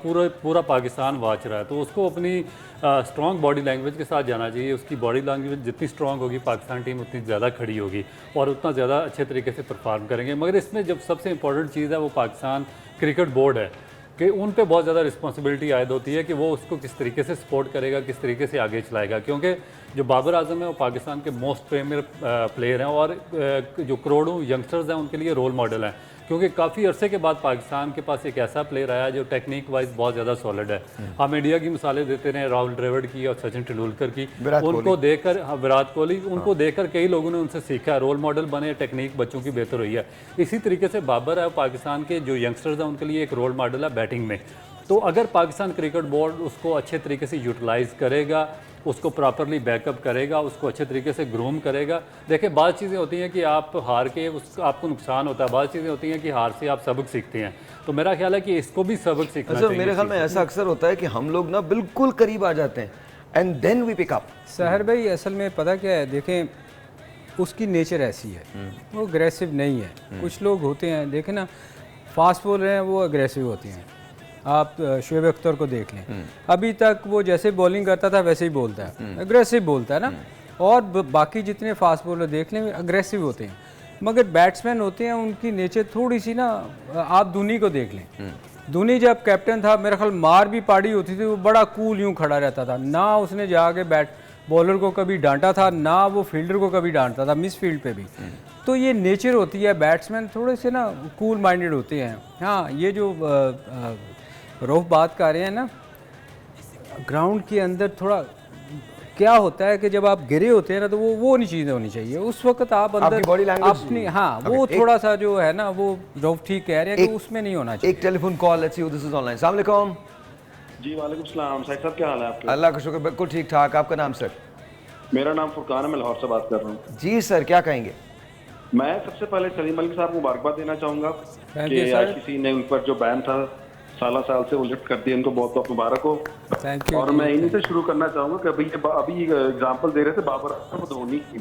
पूरा पाकिस्तान वाच रहा है। तो उसको अपनी स्ट्रांग बॉडी लैंग्वेज के साथ जाना चाहिए। उसकी बॉडी लैंग्वेज जितनी स्ट्रांग होगी, पाकिस्तान टीम उतनी ज़्यादा खड़ी होगी और उतना ज़्यादा अच्छे तरीके से परफॉर्म करेंगे। मगर इसमें जब सबसे इंपॉर्टेंट चीज़ है वो पाकिस्तान क्रिकेट बोर्ड है कि उन पे बहुत ज़्यादा रिस्पॉन्सिबिलिटी आयद होती है कि वो उसको किस तरीके से सपोर्ट करेगा, किस तरीके से आगे चलाएगा। क्योंकि जो बाबर आजम है वो पाकिस्तान के मोस्ट प्रीमियर प्लेयर हैं और जो करोड़ों यंगस्टर्स हैं उनके लिए रोल मॉडल हैं, क्योंकि काफ़ी अरसे के बाद पाकिस्तान के पास एक ऐसा प्लेयर आया जो टेक्निक वाइज बहुत ज़्यादा सॉलिड है। हम इंडिया की मिसालें देते रहे, राहुल द्रविड़ की और सचिन तेंदुलकर की, उनको देखकर, हाँ विराट कोहली, उनको देखकर कई लोगों ने उनसे सीखा, रोल मॉडल बने, टेक्निक बच्चों की बेहतर हुई है। इसी तरीके से बाबर है, पाकिस्तान के जो यंगस्टर्स हैं उनके लिए एक रोल मॉडल है बैटिंग में। तो अगर पाकिस्तान क्रिकेट बोर्ड उसको अच्छे तरीके से यूटिलाइज़ करेगा, उसको प्रॉपरली बैकअप करेगा, उसको अच्छे तरीके से ग्रूम करेगा। देखिए बात चीज़ें होती हैं कि आप हार के आपको नुकसान होता है, बात चीज़ें होती हैं कि हार से आप सबक सीखते हैं। तो मेरा ख्याल है कि इसको भी सबक सीखना चाहिए। मेरे ख्याल में ऐसा अक्सर होता है कि हम लोग ना बिल्कुल करीब आ जाते हैं and then we pick up. Sahar भाई असल में पता क्या है, देखें उसकी नेचर ऐसी है, वो अग्रेसिव नहीं है। कुछ लोग होते हैं, देखें ना, फास्ट बॉलर हैं वो अग्रेसिव होते हैं। आप शोएब अख्तर को देख लें, अभी तक वो जैसे बॉलिंग करता था वैसे ही बोलता है, अग्रेसिव बोलता है ना। और बाकी जितने फास्ट बॉलर देख लें अग्रेसिव होते हैं, मगर बैट्समैन होते हैं उनकी नेचर थोड़ी सी ना, आप धोनी को देख लें। धोनी जब कैप्टन था मेरा ख्याल मार भी पाड़ी होती थी, वो बड़ा कूल यूँ खड़ा रहता था, ना उसने जाके बॉलर को कभी डांटा था, ना वो फील्डर को कभी डांटता था, मिस फील्ड पे भी। तो ये नेचर होती है, बैट्समैन थोड़े से ना कूल माइंडेड होते हैं। हाँ, ये जो रऊफ बात कर रहे हैं ना, ग्राउंड के अंदर थोड़ा क्या होता है कि जब आप गिरे होते हैं ना, तो वो नहीं चीज़ें होनी चाहिए उस वक्त। आप अंदर बॉडी लैंग्वेज अपनी, हाँ वो थोड़ा सा जो है ना, वो रऊफ ठीक कह रहे हैं कि उसमें नहीं होना चाहिए। एक telephone call, let's see who this is online. अस्सलाम वालेकुम। जी वालेकुम सलाम। साहिब साहब क्या हाल है आपके? अल्लाह का शुक्र, बिल्कुल ठीक ठाक। आपका नाम सर? मेरा नाम फुरकान है, मैं लाहौर से बात कर रहा हूँ। जी सर, क्या कहेंगे? मैं सबसे पहले सलीम मलिक साहब को मुबारकबाद देना चाहूँगा कि आज किसी ने उन पर जो बैन था साल से वो लिफ्ट कर दिया, इनको बहुत बहुत मुबारक हो। Thank you. और मैं इन्हीं से शुरू करना चाहूँगा कि अभी एग्जाम्पल दे रहे थे बाबर आजम धोनी की,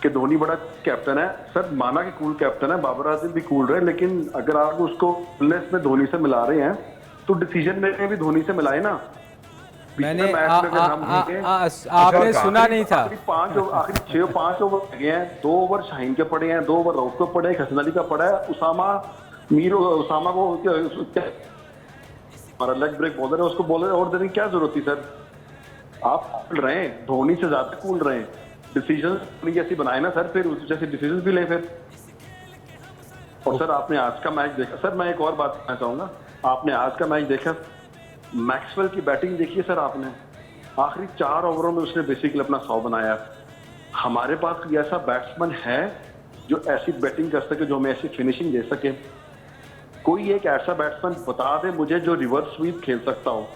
कि धोनी बड़ा कैप्टन है। सर माना कि कूल कैप्टन है, बाबर आजम भी कूल रहे, लेकिन अगर आप उसको कूलनेस में धोनी से मिला रहे हैं तो डिसीजन मेकिंग भी धोनी से मिलाए ना। मैंने आपने सुना नहीं था, आखिरी 5 ओवर लगे हैं, 2 ओवर शाहीन के पड़े हैं, 2 ओवर रऊफ के पड़े हैं, हसन अली का पड़ा है, उसामा को हमारा लेग ब्रेक बॉलर है, उसको बॉलर और देने की क्या जरूरत थी सर? आप कूल रहे हैं, धोनी से ज्यादा कूल रहे हैं, डिसीजन धोनी जैसी बनाए ना सर, फिर उस जैसे डिसीजन भी लें फिर। और सर आपने आज का मैच देखा? सर मैं एक और बात कहना चाहूंगा, आपने आज का मैच देखा, मैक्सवेल की बैटिंग देखिए सर आपने, आखिरी 4 ओवरों में उसने बेसिकली अपना 100 बनाया। हमारे पास कोई ऐसा बैट्समैन है जो ऐसी बैटिंग कर सके, जो हमें ऐसी फिनिशिंग दे सके? कोई एक ऐसा बैट्समैन बता दे मुझे जो रिवर्स स्वीप खेल सकता हो।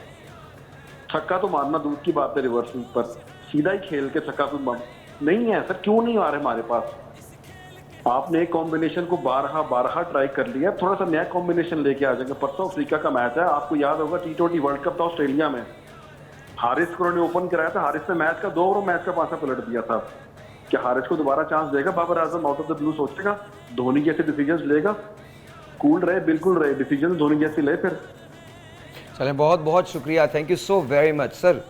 छक्का तो मारना दूर की बात है, रिवर्स स्वीप पर सीधा ही खेल के छक्का तो नहीं है सर। क्यों नहीं आ रहे हमारे पास? आपने एक कॉम्बिनेशन को बारहा ट्राई कर लिया, थोड़ा सा नया कॉम्बिनेशन लेके आ जाएंगे। परसों अफ्रीका का मैच है, आपको याद होगा, T20 वर्ल्ड कप था ऑस्ट्रेलिया में, हारिस को उन्होंने ओपन कराया था, हारिस ने मैच का 2 ओवर मैच का पासा पलट दिया था। क्या हारिस को दोबारा चांस देगा Babar Azam? Out of the blue सोचेगा, धोनी जैसे डिसीजन लेगा? कूल रहे, बिल्कुल रहे, डिसीजन धोनी जैसे ले फिर। चलें, बहुत बहुत शुक्रिया, thank you so very much sir.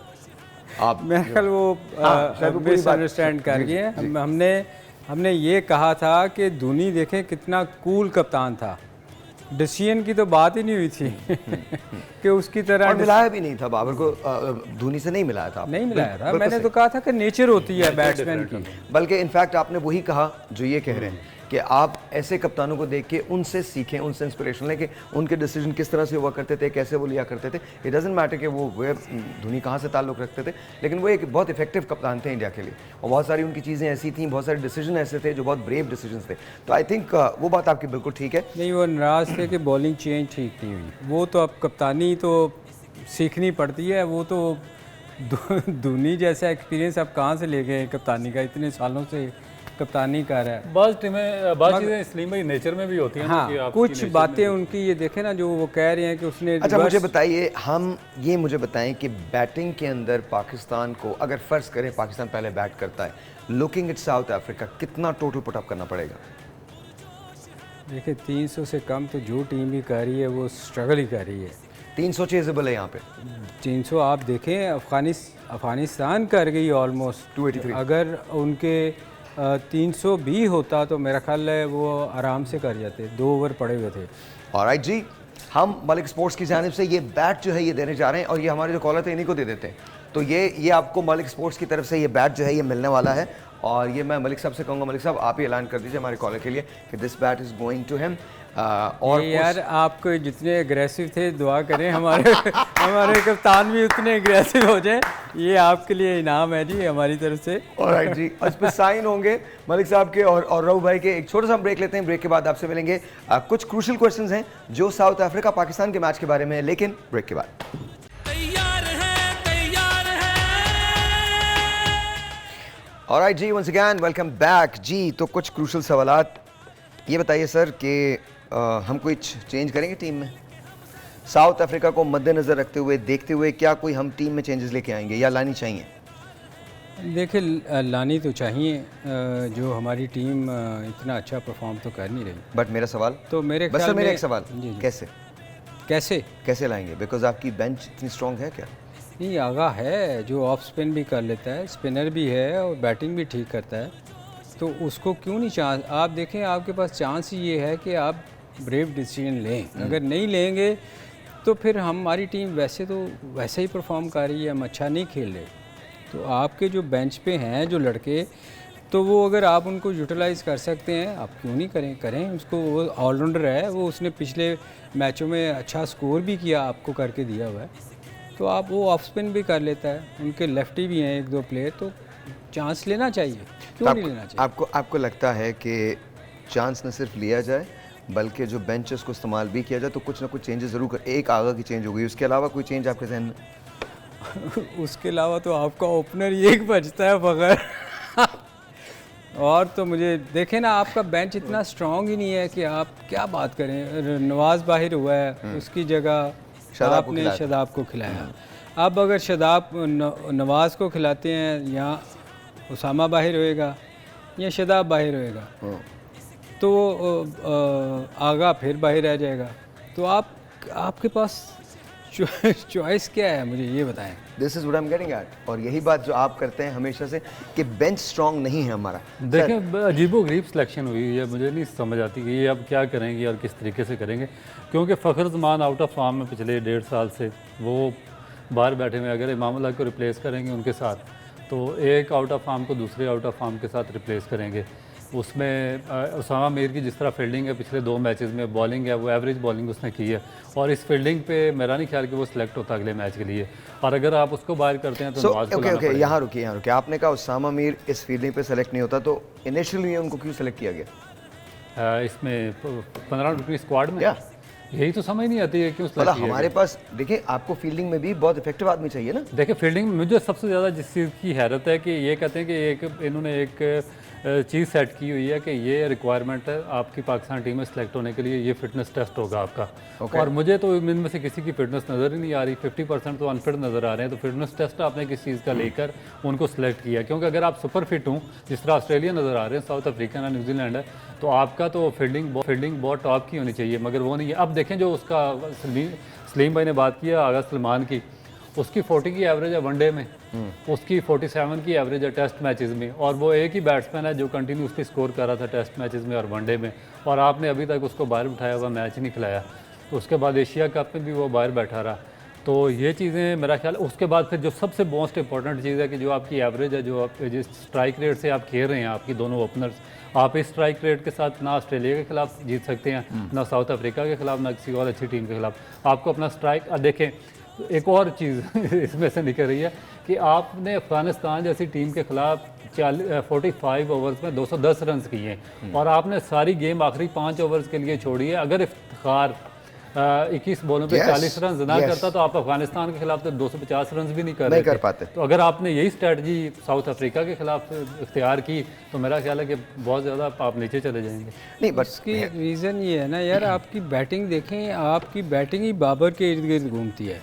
आप मेरे ख्याल वो मिसअंडरस्टैंड कर गए। हमने ये कहा था कि धोनी देखें कितना कूल कप्तान था, डिसीजन की तो बात ही नहीं हुई थी कि उसकी तरह मिलाया भी नहीं था बाबर को, धोनी से नहीं मिलाया था, नहीं मिलाया था। मैंने तो कहा था कि नेचर होती है बैट्समैन की। बल्कि इनफैक्ट आपने वही कहा जो ये कह रहे हैं कि आप ऐसे कप्तानों को देख के उनसे सीखें, उनसे इंस्पिरेशन लें कि उनके डिसीजन किस तरह से हुआ करते थे, कैसे वो लिया करते थे। इट डजंट मैटर कि वो धोनी कहाँ से ताल्लुक़ रखते थे, लेकिन वो एक बहुत इफेक्टिव कप्तान थे इंडिया के लिए, और बहुत सारी उनकी चीज़ें ऐसी थी, बहुत सारे डिसीजन ऐसे थे जो बहुत ब्रेव डिसीजन थे। तो आई थिंक वो बात आपकी बिल्कुल ठीक है। नहीं, वो नाराज़ थे कि बॉलिंग चेंज ठीक नहीं हुई। वो तो अब कप्तानी तो सीखनी पड़ती है, वो तो धोनी जैसा एक्सपीरियंस आप कहाँ से ले गए कप्तानी का, इतने सालों से कप्तानी कर रहा है। बाज़ चीज़ें सलीम भाई नेचर में भी होती हैं ना कि हाँ, आपकी कुछ nature बातें में उनकी ये देखें ना जो वो कह रहे हैं कि उसने अच्छा बस- मुझे बताइए, मुझे बताएं कि बैटिंग के अंदर पाकिस्तान को अगर फ़र्ज करें पाकिस्तान पहले बैट करता है, लुकिंग एट साउथ अफ्रीका, कितना टोटल पुटअप करना पड़ेगा? देखिए 300 से कम तो जो टीम भी कर रही है वो स्ट्रगल ही कर रही है। 300 चेजेबल है यहाँ पे। 300 आप देखें, अफ़गानिस्तान कर गई ऑलमोस्ट 283। अगर उनके 300 भी होता तो मेरा ख्याल है वो आराम से कर जाते, 2 ओवर पड़े हुए थे। ऑलराइट जी, हम मलिक स्पोर्ट्स की जानिब से ये बैट जो है ये देने जा रहे हैं, और ये हमारे जो कॉलर थे इन्हीं को दे देते हैं। तो ये आपको मलिक स्पोर्ट्स की तरफ से ये बैट जो है ये मिलने वाला है, और ये मैं मलिक साहब से कहूँगा, मलिक साहब आप ही ऐलान कर दीजिए हमारे कॉलर के लिए कि this bat is going to him. और ये यार आपको जितने एग्रेसिव थे दुआ करें हमारे हमारे कप्तान भी उतने एग्रेसिव हो जाए, ये आपके लिए इनाम है जी हमारी तरफ से। ऑलराइट जी, इस पर साइन होंगे मलिक साहब के और रऊ भाई के। एक छोटा सा ब्रेक लेते हैं, ब्रेक के बाद आपसे मिलेंगे। कुछ क्रूशियल क्वेश्चंस हैं जो साउथ अफ्रीका पाकिस्तान के मैच के बारे में है, लेकिन ब्रेक के बाद। ऑलराइट जी, वंस अगेन वेलकम बैक जी। तो कुछ क्रूशियल सवालात, ये बताइए सर कि हम कुछ चेंज करेंगे टीम में? साउथ अफ्रीका को मद्देनज़र रखते हुए, देखते हुए, क्या कोई हम टीम में चेंजेस लेके आएंगे या लानी चाहिए? देखिए लानी तो चाहिए, जो हमारी टीम इतना अच्छा परफॉर्म तो कर नहीं रही। बट मेरा सवाल तो मेरे बस ख्याल सर, मेरा में- एक सवाल, जी, जी। कैसे कैसे लाएंगे? बिकॉज आपकी बेंच इतनी स्ट्रांग है क्या? नहीं, आगा है जो ऑफ स्पिन भी कर लेता है, स्पिनर भी है और बैटिंग भी ठीक करता है, तो उसको क्यों नहीं चांस? आप देखें आपके पास चांस ये है कि आप ब्रेव डिसीजन लें। अगर नहीं लेंगे तो फिर हमारी टीम वैसे ही परफॉर्म कर रही है, हम अच्छा नहीं खेल रहे। तो आपके जो बेंच पे हैं जो लड़के, तो वो अगर आप उनको यूटिलाइज़ कर सकते हैं, आप क्यों नहीं करें उसको। वो ऑलराउंडर है, वो उसने पिछले मैचों में अच्छा स्कोर भी किया, आपको करके दिया हुआ है, तो आप वो ऑफ स्पिन भी कर लेता है। उनके लेफ्टी भी हैं 1-2 प्लेयर, तो चांस लेना चाहिए, क्यों नहीं लेना चाहिए? आपको लगता है कि चांस न सिर्फ लिया जाए बल्कि जो बेंच है उसको इस्तेमाल भी किया जाए, तो कुछ ना कुछ चेंजेस ज़रूर कर। एक आगा की चेंज हो गई, उसके अलावा कोई चेंज आपके जहन में? उसके अलावा तो आपका ओपनर ही एक बचता है बगैर और तो मुझे देखें ना, आपका बेंच इतना स्ट्रांग ही नहीं है कि आप क्या बात करें। नवाज बाहिर हुआ है, उसकी जगह शादाब को आपने खिलाया। शादाब को खिलाया। अब अगर शादाब नवाज को खिलाते हैं, या उसामा बाहिर होएगा या शादाब बाहिर होएगा, तो आगा फिर बाहर रह जाएगा। तो आपके पास चॉइस क्या है, मुझे ये बताएं। This is what I am getting eight, और यही बात जो आप करते हैं हमेशा से कि बेंच स्ट्रांग नहीं है हमारा। देखें अजीबो-गरीब सिलेक्शन हुई है, मुझे नहीं समझ आती कि ये अब क्या करेंगे और किस तरीके से करेंगे, क्योंकि Fakhar Zaman out of form में पिछले 1.5 साल से, वो बाहर बैठे हुए। अगर इमाम अल्लाह को रिप्लेस करेंगे उनके साथ, तो एक आउट ऑफ फॉर्म को दूसरे आउट ऑफ फॉर्म के साथ रिप्लेस करेंगे। उसमें उसामा मीर की जिस तरह फील्डिंग है पिछले 2 मैचेस में, बॉलिंग है वो एवरेज बॉलिंग उसने की है, और इस फील्डिंग पे मेरा नहीं ख्याल कि वो सिलेक्ट होता अगले मैच के लिए। और अगर आप उसको बाहर करते हैं तो नवाज को लाना ओके, पड़ेगा। यहाँ रुकिए। आपने कहा उसामा मीर इस फील्डिंग पे सेलेक्ट नहीं होता, तो इनिशियली उनको क्यों सेलेक्ट किया गया? इसमें 15 रुपये स्क्वाड में क्या? यही तो समझ नहीं आती है क्यों मतलब सेलेक्ट किया हमारे पास देखिए, आपको फील्डिंग में भी बहुत इफेक्टिव आदमी चाहिए ना। देखिए फील्डिंग में मुझे सबसे ज़्यादा जिस चीज़ की हैरत है कि ये कहते हैं कि इन्होंने एक चीज़ सेट की हुई है कि ये रिक्वायरमेंट है आपकी पाकिस्तान टीम में सेलेक्ट होने के लिए, ये फिटनेस टेस्ट होगा आपका। और मुझे तो इनमें से किसी की फिटनेस नज़र ही नहीं आ रही, 50% तो अनफिट नज़र आ रहे हैं। तो फिटनेस टेस्ट आपने किस चीज़ का लेकर उनको सेलेक्ट किया? क्योंकि अगर आप सुपर फिट हूँ, जिस तरह ऑस्ट्रेलिया नज़र आ रहे हैं, साउथ अफ्रीका है, न्यूजीलैंड है, तो आपका तो फील्डिंग बहुत टॉप की होनी चाहिए, मगर वो नहीं है। अब देखें जो उसका सलीम भाई ने बात किया आगा सलमान की, उसकी 40 की एवरेज है वनडे में, उसकी 47 की एवरेज है टेस्ट मैचेस में, और वो एक ही बैट्समैन है जो कंटिन्यूसली स्कोर कर रहा था टेस्ट मैचेस में और वनडे में, और आपने अभी तक उसको बाहर बिठाया हुआ, मैच नहीं खिलाया। उसके बाद एशिया कप में भी वो बाहर बैठा रहा। तो ये चीज़ें मेरा ख्याल, उसके बाद फिर जो सबसे मोस्ट इंपॉर्टेंट चीज़ है कि जो आपकी एवरेज है, जो आप जिस स्ट्राइक रेट से आप खेल रहे हैं, आपकी दोनों ओपनर्स, आप इस स्ट्राइक रेट के साथ ना ऑस्ट्रेलिया के खिलाफ जीत सकते हैं, ना साउथ अफ्रीका के खिलाफ, ना किसी और अच्छी टीम के खिलाफ। आपको अपना स्ट्राइक देखें, एक और चीज़ इसमें से निकल रही है कि आपने अफगानिस्तान जैसी टीम के खिलाफ 45 ओवर्स में 210 रन किए और आपने सारी गेम आखिरी 5 ओवर्स के लिए छोड़ी है। अगर इफ्तिखार 21 बॉलों पे 40 रन ना करता तो आप अफगानिस्तान के खिलाफ तो 250 रन भी नहीं कर पाते। तो अगर आपने यही स्ट्रेटजी साउथ अफ्रीका के खिलाफ इख्तियार की तो मेरा ख्याल है कि बहुत ज़्यादा आप नीचे चले जाएंगे। नहीं, बस इसकी रीज़न ये है ना यार, आपकी बैटिंग देखें, आपकी बैटिंग ही बाबर के इर्द गिर्द घूमती है।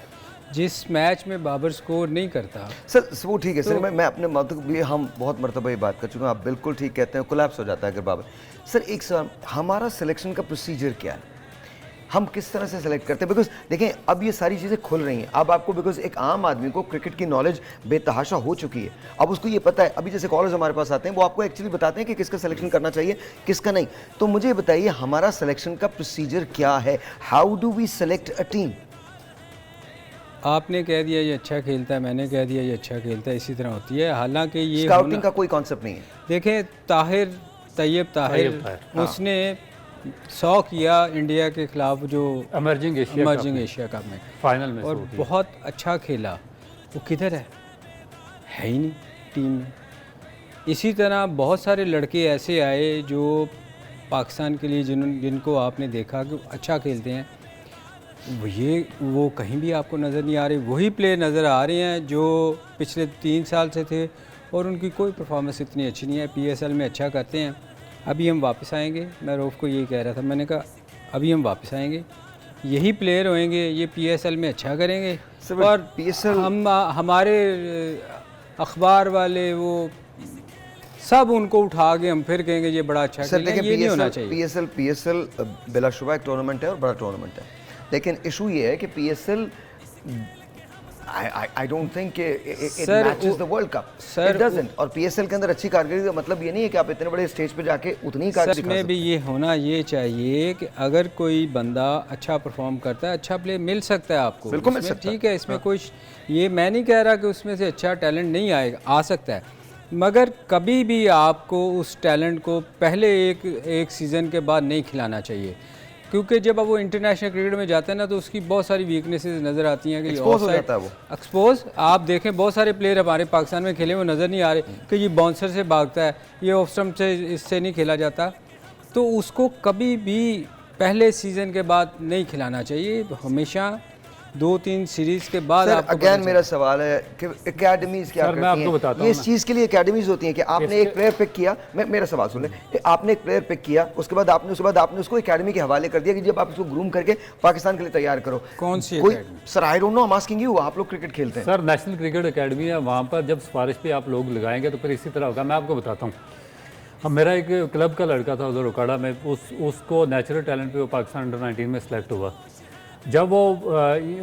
जिस मैच में बाबर स्कोर नहीं करता सर, वो ठीक है सर, मैं अपने मतलब भी हम बहुत मरतबा ये बात कर चुके हैं, आप बिल्कुल ठीक कहते हैं, कोलैप्स हो जाता है अगर बाबर। सर एक सवाल, हमारा सिलेक्शन का प्रोसीजर क्या है, हम किस तरह से सेलेक्ट करते हैं? बिकॉज देखें अब ये सारी चीज़ें खुल रही हैं, अब आपको बिकॉज एक आम आदमी को क्रिकेट की नॉलेज बेतहाशा हो चुकी है, अब उसको ये पता है। अभी जैसे कॉलर्स हमारे पास आते हैं वो आपको एक्चुअली बताते हैं कि किसका सिलेक्शन करना चाहिए किसका नहीं। तो मुझे बताइए हमारा सिलेक्शन का प्रोसीजर क्या है, how do we select a team? आपने कह दिया ये अच्छा खेलता है, मैंने कह दिया ये अच्छा खेलता है, इसी तरह होती है। हालांकि ये स्काउटिंग का कोई कॉन्सेप्ट नहीं है। देखें तैयब ताहिर उसने 100 किया इंडिया के खिलाफ जो इमर्जिंग एशिया कप में फाइनल में, और बहुत अच्छा खेला। वो किधर है ही नहीं टीम में। इसी तरह बहुत सारे लड़के ऐसे आए जो पाकिस्तान के लिए जिनको आपने देखा कि अच्छा खेलते हैं, वो कहीं भी आपको नज़र नहीं आ रहे। वही प्लेयर नज़र आ रहे हैं जो पिछले 3 साल से थे और उनकी कोई परफॉर्मेंस इतनी अच्छी नहीं है। PSL में अच्छा करते हैं। अभी हम वापस आएंगे, मैं रऊफ़ को यही कह रहा था, मैंने कहा अभी हम वापस आएंगे, यही प्लेयर होंगे, ये PSL में अच्छा करेंगे और PSL हमारे अखबार वाले वो सब उनको उठा के हम फिर कहेंगे ये बड़ा अच्छा खेला। ये नहीं होना चाहिए। PSL बिलाशुबा एक टूर्नामेंट है और बड़ा टूर्नामेंट है, लेकिन इशू ये है कि PSL I don't think it matches the World Cup. It doesn't. और PSL के अंदर अच्छी कारकर्दगी का मतलब ये नहीं है कि आप इतने बड़े स्टेज पे जाके उतनी ही कारकर्दगी दिखा सकते हैं। में भी ये होना ये चाहिए कि अगर कोई बंदा अच्छा परफॉर्म करता है, अच्छा प्ले मिल सकता है आपको, बिल्कुल मिल सकता है। ठीक है, इसमें कोई ये मैं नहीं कह रहा कि उसमें से अच्छा टैलेंट नहीं आएगा, आ सकता है, मगर कभी भी आपको उस टैलेंट को पहले एक सीज़न के बाद नहीं खिलाना चाहिए, क्योंकि जब अब वो इंटरनेशनल क्रिकेट में जाते हैं ना तो उसकी बहुत सारी वीकनेसेस नज़र आती हैं कि एक्सपोज हो जाता है वो। एक्सपोज आप देखें, बहुत सारे प्लेयर हमारे पाकिस्तान में खेले हुए नज़र नहीं आ रहे कि ये बाउंसर से भागता है, ये ऑफ स्टंप से इससे नहीं खेला जाता। तो उसको कभी भी पहले सीज़न के बाद नहीं खिलाना चाहिए, हमेशा 2-3 सीरीज के बाद। सर अगेन मेरा सवाल है कि एकेडमीज क्या करती हैं? ये इस चीज़ के लिए एकेडमीज होती हैं कि आपने एक प्लेयर पिक किया, मेरा सवाल सुन लें, आपने एक प्लेयर पिक किया, उसके बाद आपने उसको एकेडमी के हवाले कर दिया कि जब आप उसको ग्रूम करके पाकिस्तान के लिए तैयार करो। कौन सी कोई? Sir I don't know, I am asking you, आप लोग क्रिकेट खेलते हैं। सर नेशनल क्रिकेट अकेडमी है, वहाँ पर जब सिफारिश पे आप लोग लगाएंगे तो फिर इसी तरह होगा। मैं आपको बताता हूँ, अब मेरा एक क्लब का लड़का था उधर उकाड़ा में, उसको नेचुरल टैलेंट पे वो पाकिस्तान अंडर-19 में सेलेक्ट हुआ। जब वो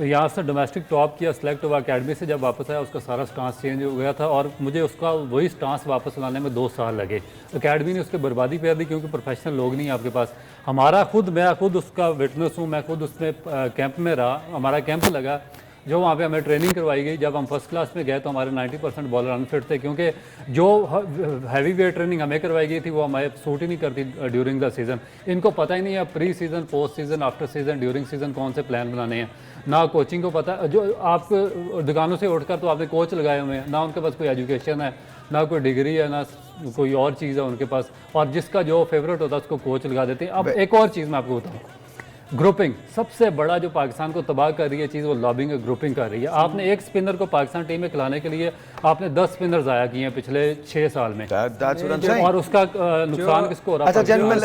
यहाँ से डोमेस्टिक टॉप किया, सेलेक्ट हुआ, अकेडमी से जब वापस आया उसका सारा स्टांस चेंज हो गया था और मुझे उसका वही स्टांस वापस लाने में 2 साल लगे। अकेडमी ने उसकी बर्बादी कर दी क्योंकि प्रोफेशनल लोग नहीं आपके पास। मैं खुद उसका विटनेस हूँ, मैं खुद उसमें कैंप में रहा, हमारा कैंप लगा, जो वहाँ पे हमें ट्रेनिंग करवाई गई। जब हम फर्स्ट क्लास में गए तो हमारे 90% बॉलर अनफिट थे, क्योंकि जो हैवी वेट ट्रेनिंग हमें करवाई गई थी वो हमें सूट ही नहीं करती ड्यूरिंग द सीज़न। इनको पता ही नहीं है pre season, post season, after season, during season कौन से प्लान बनाने हैं। ना कोचिंग को पता, जो आप दुकानों से उठकर तो आपने कोच लगाए हुए हैं, ना उनके पास कोई एजुकेशन है, ना कोई डिग्री है, ना कोई और चीज़ है उनके पास, और जिसका जो फेवरेट होता है उसको कोच लगा देते हैं। अब एक और चीज़ मैं आपको बताऊँ, ग्रुपिंग सबसे बड़ा जो पाकिस्तान को तबाह कर रही है चीज़, वो लॉबिंग है, ग्रुपिंग कर रही है। आपने एक स्पिनर को पाकिस्तान टीम में खिलाने के लिए आपने 10 स्पिनर ज़ाया किए हैं पिछले 6 साल में, और उसका नुकसान किसको हो रहा है? अच्छा जेंटलमैन,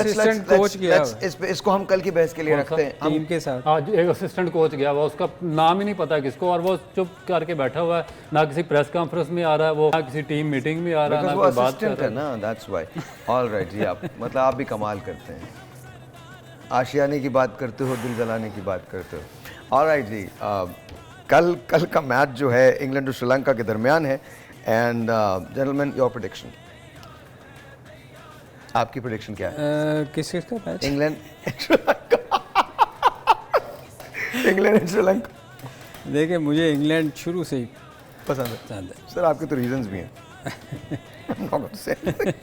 इसको हम कल की बहस के लिए रखते हैं टीम के साथ। आज एक असिस्टेंट कोच गया हुआ, उसका नाम ही नहीं पता किसको, और वो चुप करके बैठा हुआ है, ना किसी प्रेस कॉन्फ्रेंस में आ रहा है, वो ना किसी टीम मीटिंग में आ रहा है, ना कोई बात कर रहा है। That's why. ऑलराइट जी, आप मतलब आप भी कमाल करते हैं, आशियाने की बात करते हो, दिल जलाने की बात करते हो। ऑलराइट जी, कल का मैच जो है इंग्लैंड और श्रीलंका के दरमियान है, एंड जेंटलमैन योर प्रेडिक्शन, आपकी प्रेडिक्शन क्या है? किस का मैच? England and Sri Lanka. देखिए मुझे इंग्लैंड शुरू से ही पसंद है पसंद है। सर, आपके तो रीजंस भी हैं। I'm not gonna say anything.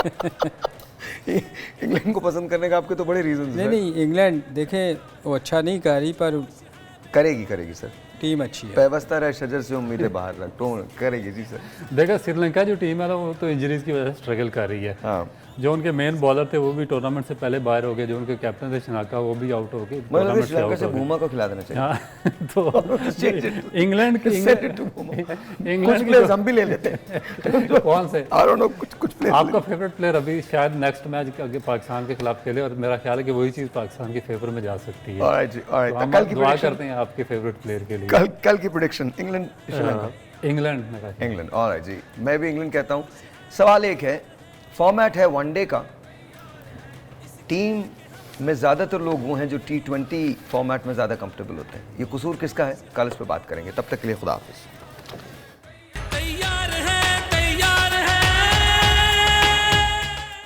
England को पसंद करने का आपके तो बड़े रीजंस हैं। नहीं इंग्लैंड देखें वो अच्छा नहीं कर रही पर करेगी सर, टीम अच्छी है। पेवस्ता रहे शजर से उम्मीदें बाहर रख तो करेगी जी सर। देखा श्रीलंका जो टीम है ना वो तो इंजरीज की वजह से स्ट्रगल कर रही है। हाँ, जो उनके मेन बॉलर थे वो भी टूर्नामेंट से पहले बाहर हो गए, जो उनके कैप्टन थे शनाका वो भी आउट हो गए, मतलब टूर्नामेंट से श्रीलंका आउट से हो गए। भूमा को खिला देना चाहिए। हाँ तो इंग्लैंड कुछ प्लेयर्स हम भी ले लेते हैं। कौन से I don't know, कुछ प्लेयर्स आपका फेवरेट प्लेयर अभी शायद नेक्स्ट मैच आगे पाकिस्तान के खिलाफ खेले और मेरा ख्याल है कि वही चीज़ पाकिस्तान के फेवर में जा सकती है। ऑलराइट जी, तो ऑलराइट। हम कल की दुआ प्रेडिक्शन, करते हैं आपके फेवरेट प्लेयर के लिए। कल की प्रेडिक्शन इंग्लैंड श्रीलंका। इंग्लैंड ने कहा इंग्लैंड, ऑलराइट जी, मैं भी इंग्लैंड कहता हूँ। सवाल एक है, फॉर्मेट है वनडे का, टीम में ज़्यादातर लोग वो हैं जो T20 फॉर्मेट में ज़्यादा कंफर्टेबल होते हैं। ये कसूर किसका है? कल इस पर बात करेंगे। तब तक के लिए खुदा हाफिज़।